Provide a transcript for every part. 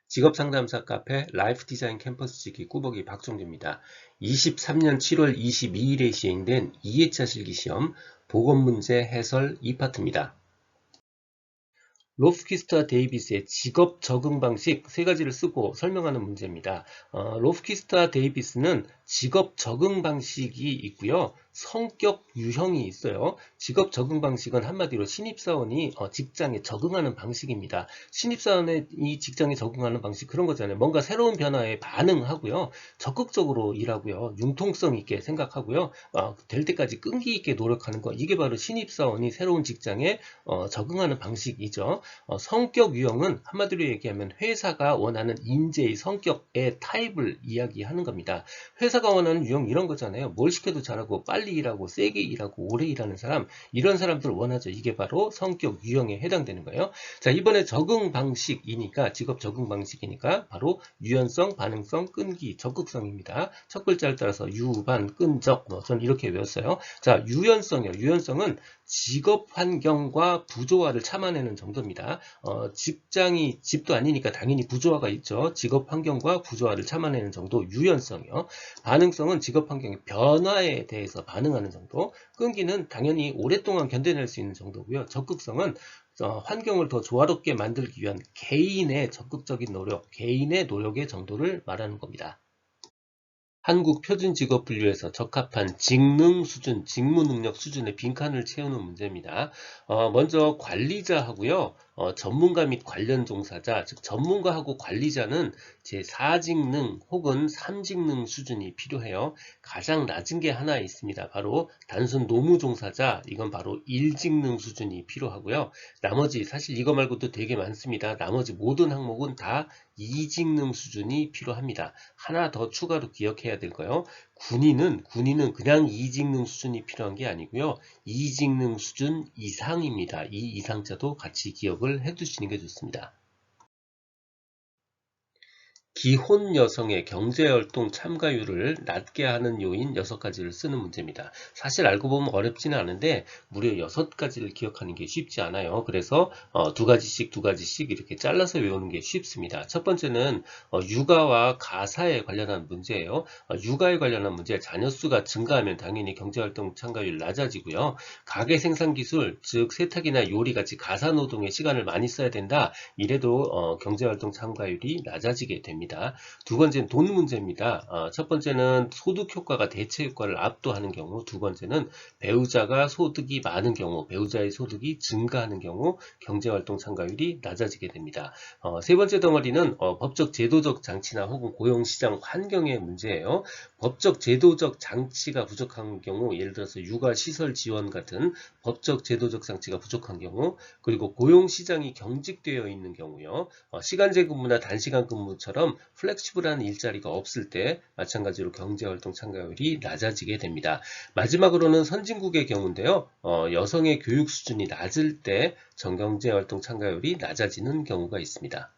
직업상담사 카페 라이프 디자인 캠퍼스 지기 꾸벅이 박종규입니다. 23년 7월 22일에 시행된 2회차 실기시험 보건문제 해설 2파트입니다. 로프키스타 데이비스의 직업 적응 방식 세 가지를 쓰고 설명하는 문제입니다. 로프키스타 데이비스는 직업 적응 방식이 있고요. 성격 유형이 있어요. 직업 적응 방식은 한마디로 신입사원이 직장에 적응하는 방식입니다. 신입사원이 직장에 적응하는 방식 그런 거잖아요. 뭔가 새로운 변화에 반응하고요. 적극적으로 일하고요. 융통성 있게 생각하고요. 될 때까지 끈기 있게 노력하는 거. 이게 바로 신입사원이 새로운 직장에 적응하는 방식이죠. 성격 유형은 한마디로 얘기하면 회사가 원하는 인재의 성격의 타입을 이야기하는 겁니다. 회사가 원하는 유형 이런 거잖아요. 뭘 시켜도 잘하고 빨리 일하고 세게 일하고 오래 일하는 사람, 이런 사람들 원하죠. 이게 바로 성격 유형에 해당되는 거예요. 자, 이번에 적응 방식이니까, 직업 적응 방식이니까 바로 유연성, 반응성, 끈기, 적극성입니다. 첫 글자를 따라서 유, 반, 끈, 적, 전 이렇게 외웠어요. 자, 유연성이요. 유연성은 직업 환경과 부조화를 참아내는 정도입니다. 직장이 집도 아니니까 당연히 부조화가 있죠. 직업 환경과 부조화를 참아내는 정도 유연성이요. 반응성은 직업 환경의 변화에 대해서 반응하는 정도. 끈기는 당연히 오랫동안 견뎌낼 수 있는 정도고요. 적극성은 환경을 더 조화롭게 만들기 위한 개인의 적극적인 노력, 개인의 노력의 정도를 말하는 겁니다. 한국 표준직업분류에서 적합한 직능 수준, 직무 능력 수준의 빈칸을 채우는 문제입니다. 먼저 관리자하고요, 전문가 및 관련 종사자, 즉 전문가하고 관리자는 제4직능 혹은 3직능 수준이 필요해요. 가장 낮은 게 하나 있습니다. 바로 단순 노무 종사자, 이건 바로 1직능 수준이 필요하고요. 나머지 사실 이거 말고도 되게 많습니다. 나머지 모든 항목은 다 2직능 수준이 필요합니다. 하나 더 추가로 기억해야 될 거요. 군인은 그냥 2직능 수준이 필요한 게 아니고요. 2직능 수준 이상입니다. 이 이상자도 같이 기억을 해 두시는 게 좋습니다. 기혼 여성의 경제활동 참가율을 낮게 하는 요인 6가지를 쓰는 문제입니다. 사실 알고 보면 어렵지는 않은데 무려 6가지를 기억하는 게 쉽지 않아요. 그래서 두 가지씩 이렇게 잘라서 외우는 게 쉽습니다. 첫 번째는 육아와 가사에 관련한 문제예요. 육아에 관련한 문제, 자녀 수가 증가하면 당연히 경제활동 참가율 낮아지고요. 가계 생산기술, 즉 세탁이나 요리 같이 가사노동에 시간을 많이 써야 된다. 이래도 경제활동 참가율이 낮아지게 됩니다. 두 번째는 돈 문제입니다. 첫 번째는 소득 효과가 대체 효과를 압도하는 경우, 두 번째는 배우자가 소득이 많은 경우, 배우자의 소득이 증가하는 경우 경제활동 참가율이 낮아지게 됩니다. 세 번째 덩어리는 법적 제도적 장치나 혹은 고용시장 환경의 문제예요. 법적 제도적 장치가 부족한 경우, 예를 들어서 육아시설 지원 같은 법적 제도적 장치가 부족한 경우, 그리고 고용시장이 경직되어 있는 경우요. 시간제 근무나 단시간 근무처럼 플렉시블한 일자리가 없을 때 마찬가지로 경제활동 참가율이 낮아지게 됩니다. 마지막으로는 선진국의 경우인데요. 여성의 교육 수준이 낮을 때 전경제활동 참가율이 낮아지는 경우가 있습니다.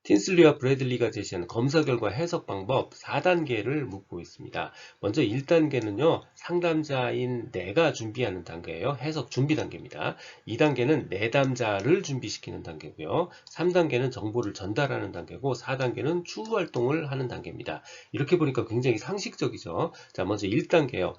틴슬리와 브래들리가 제시한 검사 결과 해석 방법 4단계를 묻고 있습니다. 먼저 1단계는요, 상담자인 내가 준비하는 단계예요. 해석 준비 단계입니다. 2단계는 내담자를 준비시키는 단계고요. 3단계는 정보를 전달하는 단계고, 4단계는 추후 활동을 하는 단계입니다. 이렇게 보니까 굉장히 상식적이죠. 자, 먼저 1단계요.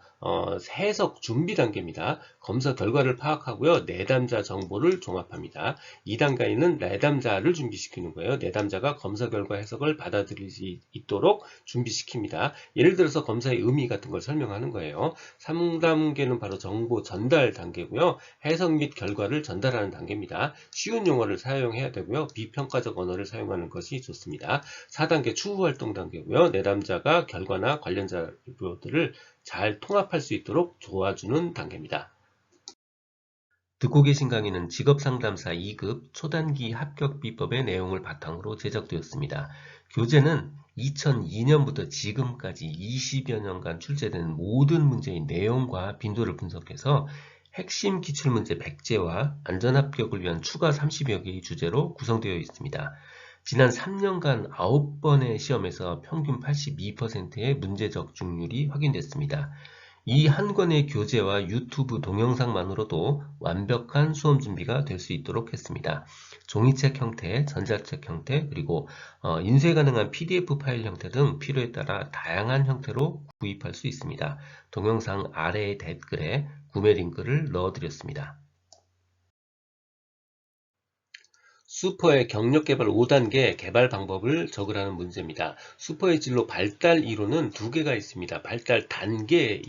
해석 준비 단계입니다. 검사 결과를 파악하고요. 내담자 정보를 종합합니다. 2단계는 내담자를 준비시키는 거예요. 내담자가 검사 결과 해석을 받아들일 수 있도록 준비시킵니다. 예를 들어서 검사의 의미 같은 걸 설명하는 거예요. 3단계는 바로 정보 전달 단계고요. 해석 및 결과를 전달하는 단계입니다. 쉬운 용어를 사용해야 되고요. 비평가적 언어를 사용하는 것이 좋습니다. 4단계 추후 활동 단계고요. 내담자가 결과나 관련 자료들을 잘 통합할 수 있도록 도와주는 단계입니다. 듣고 계신 강의는 직업상담사 2급 초단기 합격 비법의 내용을 바탕으로 제작되었습니다. 교재는 2002년부터 지금까지 20여 년간 출제된 모든 문제의 내용과 빈도를 분석해서 핵심 기출문제 100제와 안전합격을 위한 추가 30여 개의 주제로 구성되어 있습니다. 지난 3년간 9번의 시험에서 평균 82%의 문제 적중률이 확인됐습니다. 이 한 권의 교재와 유튜브 동영상만으로도 완벽한 수험 준비가 될 수 있도록 했습니다. 종이책 형태, 전자책 형태, 그리고 인쇄 가능한 PDF 파일 형태 등 필요에 따라 다양한 형태로 구입할 수 있습니다. 동영상 아래의 댓글에 구매 링크를 넣어드렸습니다. 슈퍼의 경력 개발 5단계 개발 방법을 적으라는 문제입니다. 슈퍼의 진로 발달 이론은 두 개가 있습니다. 발달 단계에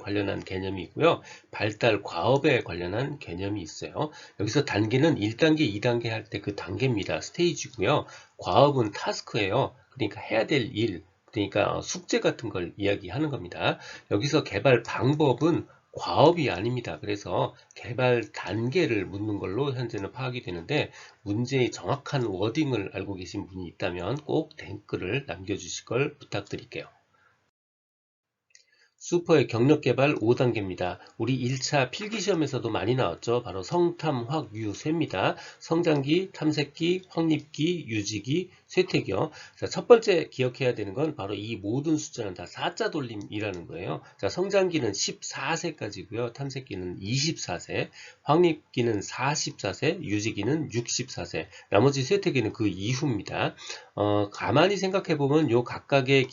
관련한 개념이 있고요. 발달 과업에 관련한 개념이 있어요. 여기서 단계는 1단계, 2단계 할 때 그 단계입니다. 스테이지고요. 과업은 타스크예요. 그러니까 해야 될 일, 그러니까 숙제 같은 걸 이야기하는 겁니다. 여기서 개발 방법은 과업이 아닙니다. 그래서 개발 단계를 묻는 걸로 현재는 파악이 되는데, 문제의 정확한 워딩을 알고 계신 분이 있다면 꼭 댓글을 남겨주실 걸 부탁드릴게요. 슈퍼의 경력 개발 5단계입니다. 우리 1차 필기시험에서도 많이 나왔죠. 바로 성탐, 확, 유, 쇠입니다. 성장기, 탐색기, 확립기, 유지기, 쇠퇴기요. 자, 첫 번째 기억해야 되는 건 바로 이 모든 숫자는 다 4자 돌림이라는 거예요. 자, 성장기는 14세까지고요. 탐색기는 24세, 확립기는 44세, 유지기는 64세, 나머지 쇠퇴기는 그 이후입니다. 가만히 생각해 보면 요 각각의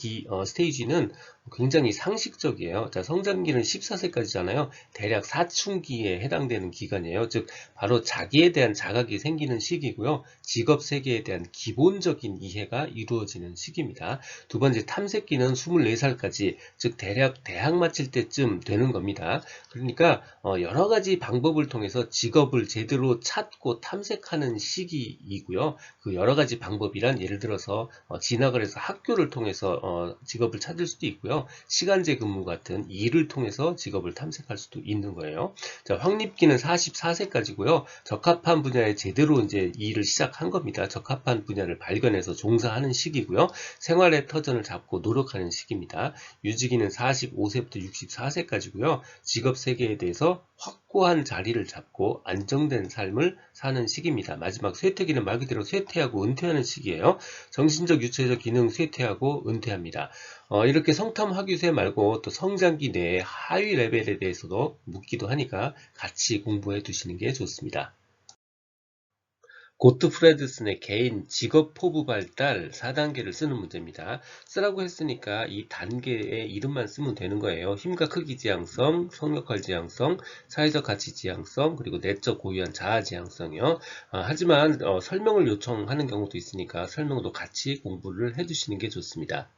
스테이지는 굉장히 상식적이에요. 자, 성장기는 14세까지잖아요. 대략 사춘기에 해당되는 기간이에요. 즉, 바로 자기에 대한 자각이 생기는 시기고요. 직업 세계에 대한 기본적인 이해가 이루어지는 시기입니다. 두 번째, 탐색기는 24살까지, 즉, 대략 대학 마칠 때쯤 되는 겁니다. 그러니까, 여러 가지 방법을 통해서 직업을 제대로 찾고 탐색하는 시기이고요. 그 여러 가지 방법이란 예를 들어서 진학을 해서 학교를 통해서 직업을 찾을 수도 있고요. 시간제 근무 같은 일을 통해서 직업을 탐색할 수도 있는 거예요. 자, 확립기는 44세까지고요. 적합한 분야에 제대로 이제 일을 시작한 겁니다. 적합한 분야를 발견해서 종사하는 시기고요. 생활의 터전을 잡고 노력하는 시기입니다. 유지기는 45세부터 64세까지고요. 직업 세계에 대해서 확고한 자리를 잡고 안정된 삶을 사는 시기입니다. 마지막 쇠퇴기는 말 그대로 쇠퇴하고 은퇴하는 시기예요. 정신적, 유체적 기능 쇠퇴하고 은퇴합니다. 이렇게 성탐 학위세 말고 또 성장기 내의 하위 레벨에 대해서도 묻기도 하니까 같이 공부해 두시는 게 좋습니다. 고트프레드슨의 개인 직업 포부 발달 4단계를 쓰는 문제입니다. 쓰라고 했으니까 이 단계의 이름만 쓰면 되는 거예요. 힘과 크기 지향성, 성역할 지향성, 사회적 가치 지향성, 그리고 내적 고유한 자아 지향성이요. 하지만 설명을 요청하는 경우도 있으니까 설명도 같이 공부를 해두시는 게 좋습니다.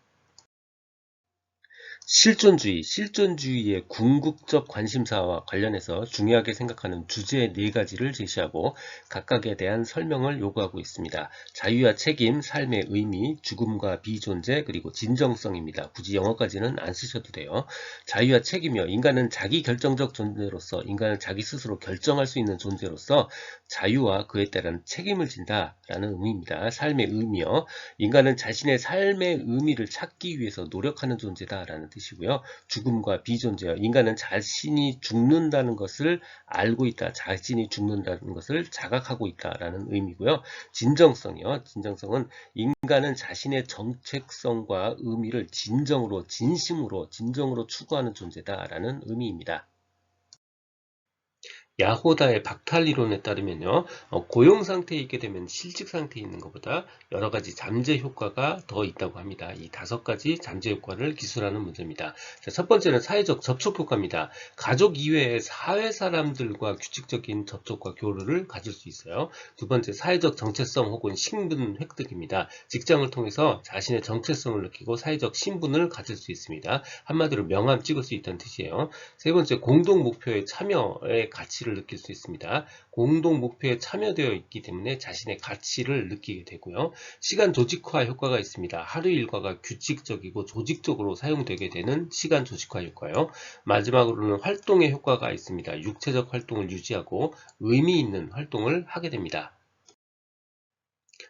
실존주의의 궁극적 관심사와 관련해서 중요하게 생각하는 주제 4가지를 제시하고 각각에 대한 설명을 요구하고 있습니다. 자유와 책임, 삶의 의미, 죽음과 비존재, 그리고 진정성입니다. 굳이 영어까지는 안 쓰셔도 돼요. 자유와 책임이요. 인간은 자기 결정적 존재로서, 인간은 자기 스스로 결정할 수 있는 존재로서 자유와 그에 따른 책임을 진다라는 의미입니다. 삶의 의미요. 인간은 자신의 삶의 의미를 찾기 위해서 노력하는 존재다라는 뜻이고요. 죽음과 비존재요. 인간은 자신이 죽는다는 것을 알고 있다. 자신이 죽는다는 것을 자각하고 있다라는 의미고요. 진정성이요. 진정성은 인간은 자신의 정체성과 의미를 진정으로, 진정으로 추구하는 존재다라는 의미입니다. 야호다의 박탈 이론에 따르면요, 고용 상태에 있게 되면 실직 상태에 있는 것보다 여러 가지 잠재 효과가 더 있다고 합니다. 이 5가지 잠재 효과를 기술하는 문제입니다. 자, 첫 번째는 사회적 접촉 효과입니다. 가족 이외의 사회 사람들과 규칙적인 접촉과 교류를 가질 수 있어요. 두 번째, 사회적 정체성 혹은 신분 획득입니다. 직장을 통해서 자신의 정체성을 느끼고 사회적 신분을 가질 수 있습니다. 한마디로 명함 찍을 수 있다는 뜻이에요. 세 번째, 공동 목표의 참여의 가치를 느낄 수 있습니다. 공동 목표에 참여되어 있기 때문에 자신의 가치를 느끼게 되고요. 시간 조직화 효과가 있습니다. 하루 일과가 규칙적이고 조직적으로 사용되게 되는 시간 조직화 효과요. 마지막으로는 활동의 효과가 있습니다. 육체적 활동을 유지하고 의미 있는 활동을 하게 됩니다.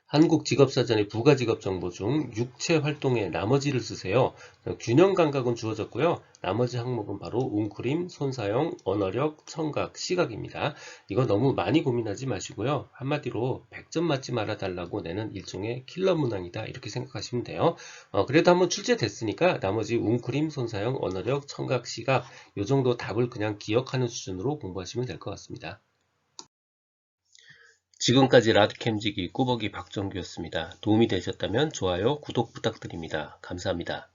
한국직업사전의 부가직업 정보 중 육체 활동의 나머지를 쓰세요. 균형 감각은 주어졌고요. 나머지 항목은 바로 웅크림, 손사용, 언어력, 청각, 시각입니다. 이거 너무 많이 고민하지 마시고요. 한마디로 100점 맞지 말아달라고 내는 일종의 킬러 문항이다. 이렇게 생각하시면 돼요. 그래도 한번 출제됐으니까 나머지 웅크림, 손사용, 언어력, 청각, 시각 이 정도 답을 그냥 기억하는 수준으로 공부하시면 될 것 같습니다. 지금까지 라드캠지기 꾸벅이 박정규였습니다. 도움이 되셨다면 좋아요, 구독 부탁드립니다. 감사합니다.